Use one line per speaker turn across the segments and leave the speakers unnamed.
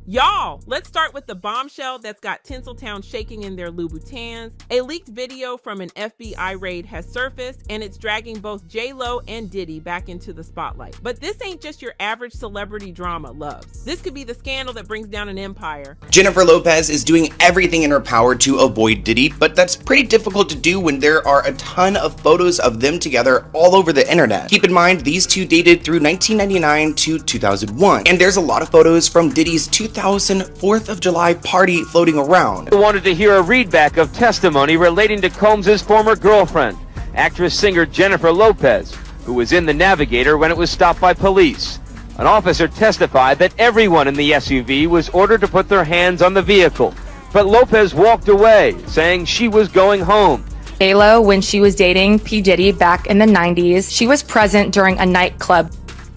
Y'all, let's start with the bombshell that's got Tinseltown shaking in their Louboutins. A leaked video from an FBI raid has surfaced, and it's dragging both J-Lo and Diddy back into the spotlight. But this ain't just your average celebrity drama, loves. This could be the scandal that brings down an empire.
Jennifer Lopez is doing everything in her power to avoid Diddy, but that's pretty difficult to do when there are a ton of photos of them together all over the internet. Keep in mind, these two dated through 1999 to 2001, and there's a lot of photos from Diddy's 2000 4th of July party floating around.
I wanted to hear a readback of testimony relating to Combs' former girlfriend, actress-singer Jennifer Lopez, who was in the Navigator when it was stopped by police. An officer testified that everyone in the SUV was ordered to put their hands on the vehicle, but Lopez walked away, saying she was going home.
J-Lo, when she was dating P. Diddy back in the 90s, she was present during a nightclub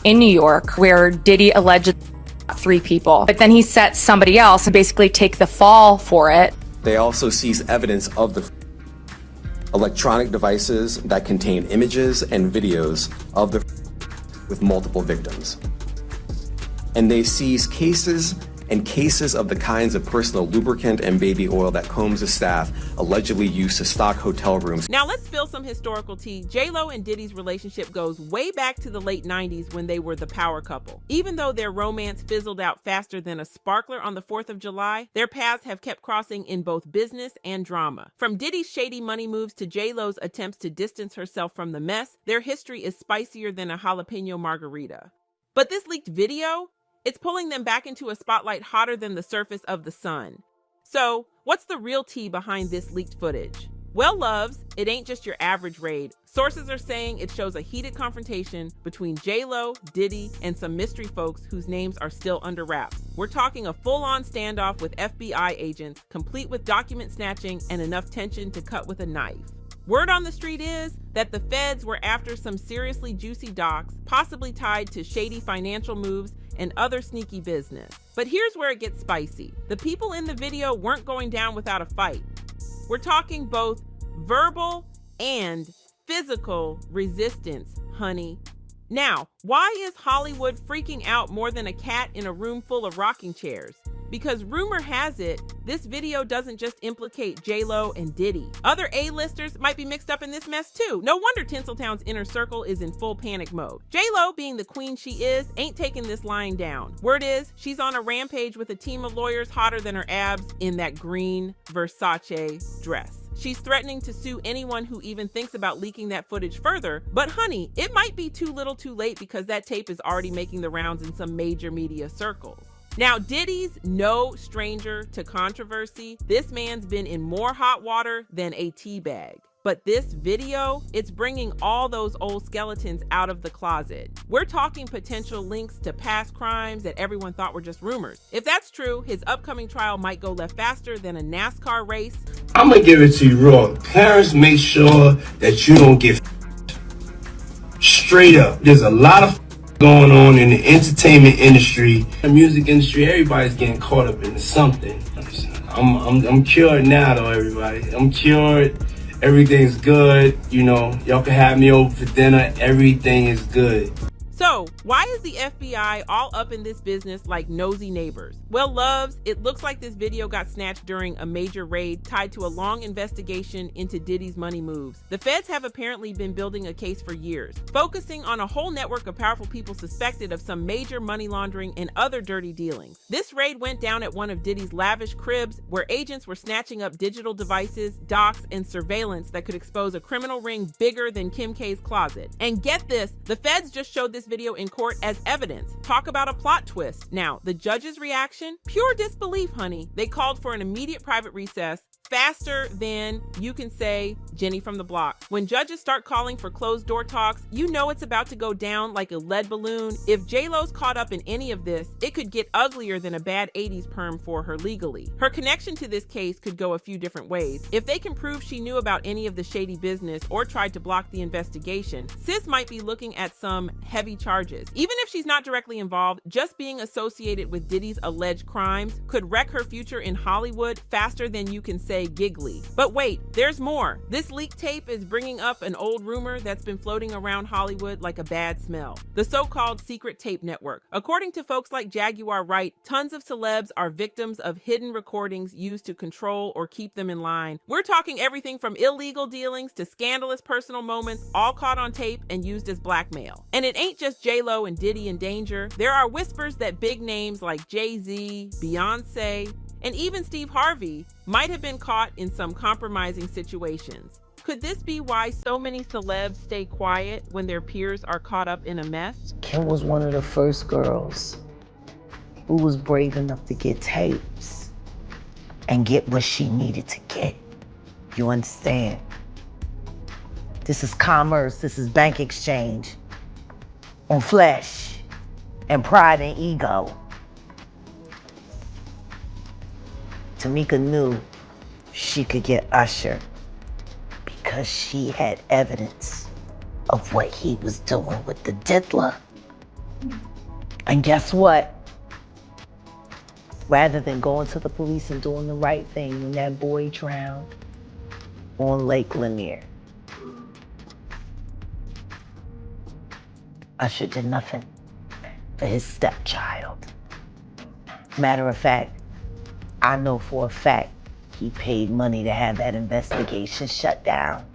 in New York where Diddy allegedly 3 people, but then he set somebody else and basically take the fall for it.
They also seized evidence of the electronic devices that contain images and videos of the with multiple victims. And they seized cases and cases of the kinds of personal lubricant and baby oil that Combs' staff allegedly used to stock hotel rooms.
Now let's spill some historical tea. J-Lo and Diddy's relationship goes way back to the late 90s when they were the power couple. Even though their romance fizzled out faster than a sparkler on the 4th of July, their paths have kept crossing in both business and drama. From Diddy's shady money moves to J-Lo's attempts to distance herself from the mess, their history is spicier than a jalapeno margarita. But this leaked video? It's pulling them back into a spotlight hotter than the surface of the sun. So, what's the real tea behind this leaked footage? Well, loves, it ain't just your average raid. Sources are saying it shows a heated confrontation between J-Lo, Diddy, and some mystery folks whose names are still under wraps. We're talking a full-on standoff with FBI agents, complete with document snatching and enough tension to cut with a knife. Word on the street is that the feds were after some seriously juicy docs, possibly tied to shady financial moves and other sneaky business. But here's where it gets spicy. The people in the video weren't going down without a fight. We're talking both verbal and physical resistance, honey. Now, why is Hollywood freaking out more than a cat in a room full of rocking chairs? Because rumor has it, this video doesn't just implicate J-Lo and Diddy. Other A-listers might be mixed up in this mess too. No wonder Tinseltown's inner circle is in full panic mode. J-Lo, being the queen she is, ain't taking this lying down. Word is, she's on a rampage with a team of lawyers hotter than her abs in that green Versace dress. She's threatening to sue anyone who even thinks about leaking that footage further, but honey, it might be too little too late because that tape is already making the rounds in some major media circles. Now, Diddy's no stranger to controversy. This man's been in more hot water than a tea bag. But this video, it's bringing all those old skeletons out of the closet. We're talking potential links to past crimes that everyone thought were just rumors. If that's true, his upcoming trial might go left faster than a NASCAR race.
I'm gonna give it to you raw. Parents, make sure that you don't get straight up. There's a lot of going on in the entertainment industry, the music industry. Everybody's getting caught up into something. I'm cured now, though, everybody. I'm cured. Everything's good. You know, y'all can have me over for dinner. Everything is good.
So, why is the FBI all up in this business like nosy neighbors? Well, loves, it looks like this video got snatched during a major raid tied to a long investigation into Diddy's money moves. The feds have apparently been building a case for years, focusing on a whole network of powerful people suspected of some major money laundering and other dirty dealings. This raid went down at one of Diddy's lavish cribs, where agents were snatching up digital devices, docs, and surveillance that could expose a criminal ring bigger than Kim K's closet. And get this, the feds just showed this video in court as evidence. Talk about a plot twist. Now, the judge's reaction? Pure disbelief, honey. They called for an immediate private recess, faster than, you can say, Jenny from the block. When judges start calling for closed door talks, you know it's about to go down like a lead balloon. If J-Lo's caught up in any of this, it could get uglier than a bad 80s perm for her legally. Her connection to this case could go a few different ways. If they can prove she knew about any of the shady business or tried to block the investigation, sis might be looking at some heavy charges. Even if she's not directly involved, just being associated with Diddy's alleged crimes could wreck her future in Hollywood faster than you can say stay giggly. But wait, there's more. This leaked tape is bringing up an old rumor that's been floating around Hollywood like a bad smell. The so-called secret tape network. According to folks like Jaguar Wright, tons of celebs are victims of hidden recordings used to control or keep them in line. We're talking everything from illegal dealings to scandalous personal moments, all caught on tape and used as blackmail. And it ain't just J-Lo and Diddy in danger. There are whispers that big names like Jay-Z, Beyonce, and even Steve Harvey might have been caught in some compromising situations. Could this be why so many celebs stay quiet when their peers are caught up in a mess?
Kim was one of the first girls who was brave enough to get tapes and get what she needed to get. You understand? This is commerce, this is bank exchange on flesh and pride and ego. Tamika knew she could get Usher because she had evidence of what he was doing with the diddler. And guess what? Rather than going to the police and doing the right thing when that boy drowned on Lake Lanier, Usher did nothing for his stepchild. Matter of fact, I know for a fact he paid money to have that investigation shut down.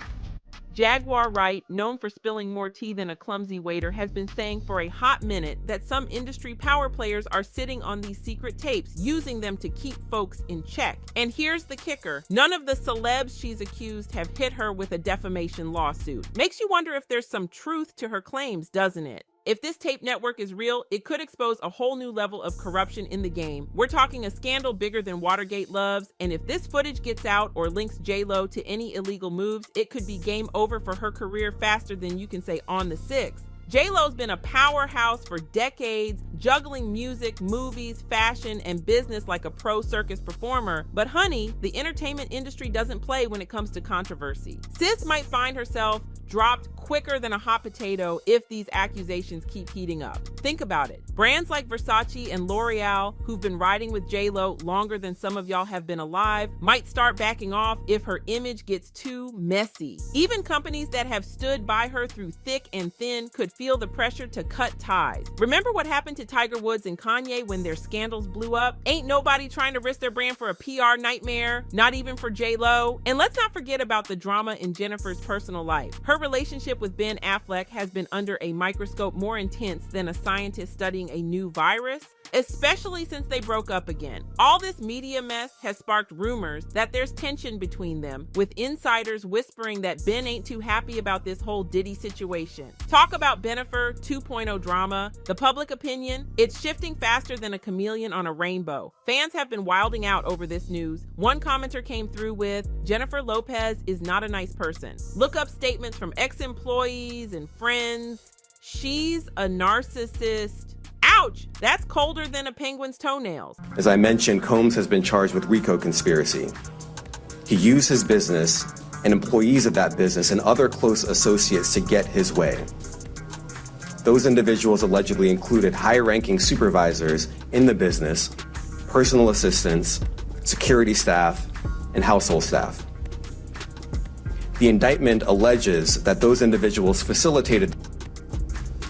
Jaguar Wright, known for spilling more tea than a clumsy waiter, has been saying for a hot minute that some industry power players are sitting on these secret tapes, using them to keep folks in check. And here's the kicker. None of the celebs she's accused have hit her with a defamation lawsuit. Makes you wonder if there's some truth to her claims, doesn't it? If this tape network is real, it could expose a whole new level of corruption in the game. We're talking a scandal bigger than Watergate loves, and if this footage gets out or links J-Lo to any illegal moves, it could be game over for her career faster than you can say on the 6. J-Lo's been a powerhouse for decades, juggling music, movies, fashion, and business like a pro circus performer. But honey, the entertainment industry doesn't play when it comes to controversy. Sis might find herself dropped quicker than a hot potato if these accusations keep heating up. Think about it. Brands like Versace and L'Oreal, who've been riding with J-Lo longer than some of y'all have been alive, might start backing off if her image gets too messy. Even companies that have stood by her through thick and thin could feel the pressure to cut ties. Remember what happened to Tiger Woods and Kanye when their scandals blew up? Ain't nobody trying to risk their brand for a PR nightmare, not even for J-Lo. And let's not forget about the drama in Jennifer's personal life. Her relationship with Ben Affleck has been under a microscope more intense than a scientist studying a new virus, especially since they broke up again. All this media mess has sparked rumors that there's tension between them, with insiders whispering that Ben ain't too happy about this whole Diddy situation. Talk about Bennifer 2.0 drama. The public opinion, it's shifting faster than a chameleon on a rainbow. Fans have been wilding out over this news. One commenter came through with, "Jennifer Lopez is not a nice person. Look up statements from ex-employees and friends. She's a narcissist." Ouch! That's colder than a penguin's toenails.
As I mentioned, Combs has been charged with RICO conspiracy. He used his business and employees of that business and other close associates to get his way. Those individuals allegedly included high-ranking supervisors in the business, personal assistants, security staff, and household staff. The indictment alleges that those individuals facilitated.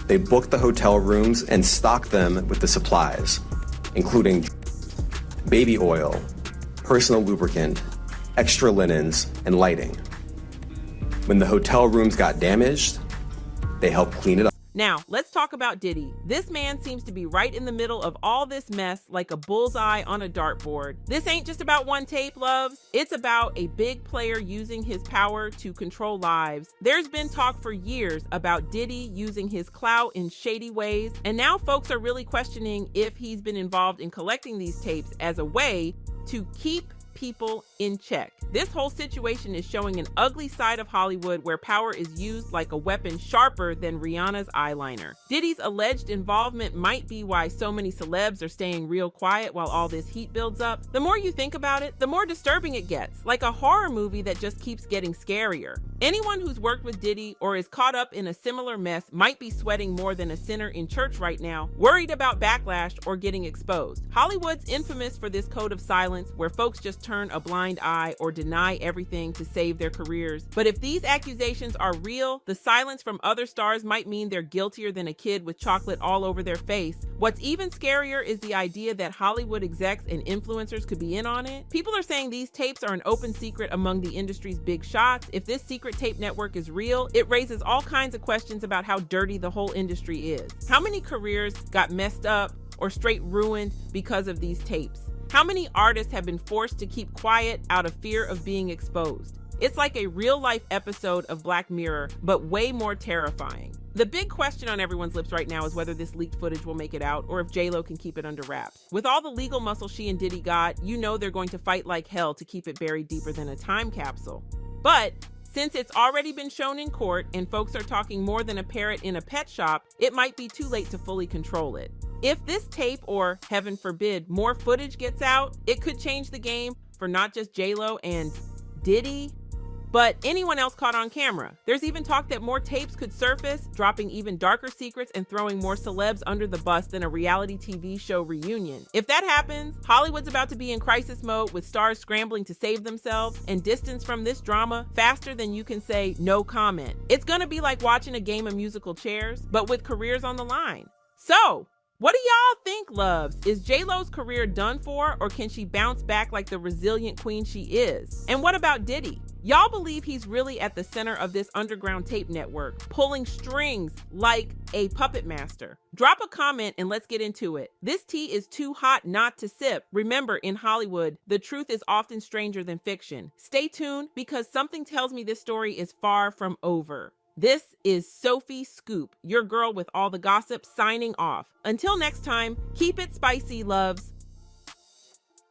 They booked the hotel rooms and stocked them with the supplies, including baby oil, personal lubricant, extra linens, and lighting. When the hotel rooms got damaged, they helped clean it up.
Now, let's talk about Diddy. This man seems to be right in the middle of all this mess like a bullseye on a dartboard. This ain't just about one tape, loves. It's about a big player using his power to control lives. There's been talk for years about Diddy using his clout in shady ways, and now folks are really questioning if he's been involved in collecting these tapes as a way to keep people in check. This whole situation is showing an ugly side of Hollywood where power is used like a weapon sharper than Rihanna's eyeliner. Diddy's alleged involvement might be why so many celebs are staying real quiet while all this heat builds up. The more you think about it, the more disturbing it gets, like a horror movie that just keeps getting scarier. Anyone who's worked with Diddy or is caught up in a similar mess might be sweating more than a sinner in church right now, worried about backlash or getting exposed. Hollywood's infamous for this code of silence where folks just turn a blind eye or deny everything to save their careers. But if these accusations are real, the silence from other stars might mean they're guiltier than a kid with chocolate all over their face. What's even scarier is the idea that Hollywood execs and influencers could be in on it. People are saying these tapes are an open secret among the industry's big shots. If this secret tape network is real, it raises all kinds of questions about how dirty the whole industry is. How many careers got messed up or straight ruined because of these tapes? How many artists have been forced to keep quiet out of fear of being exposed? It's like a real-life episode of Black Mirror, but way more terrifying. The big question on everyone's lips right now is whether this leaked footage will make it out or if J.Lo can keep it under wraps. With all the legal muscle she and Diddy got, you know they're going to fight like hell to keep it buried deeper than a time capsule. But since it's already been shown in court and folks are talking more than a parrot in a pet shop, it might be too late to fully control it. If this tape, or heaven forbid, more footage gets out, it could change the game for not just J.Lo and Diddy, but anyone else caught on camera. There's even talk that more tapes could surface, dropping even darker secrets and throwing more celebs under the bus than a reality TV show reunion. If that happens, Hollywood's about to be in crisis mode with stars scrambling to save themselves and distance from this drama faster than you can say no comment. It's gonna be like watching a game of musical chairs, but with careers on the line. So, what do y'all think, loves? Is J.Lo's career done for, or can she bounce back like the resilient queen she is? And what about Diddy? Y'all believe he's really at the center of this underground tape network, pulling strings like a puppet master? Drop a comment and let's get into it. This tea is too hot not to sip. Remember, in Hollywood, the truth is often stranger than fiction. Stay tuned, because something tells me this story is far from over. This is Sophie Scoop, your girl with all the gossip, signing off. Until next time, keep it spicy, loves.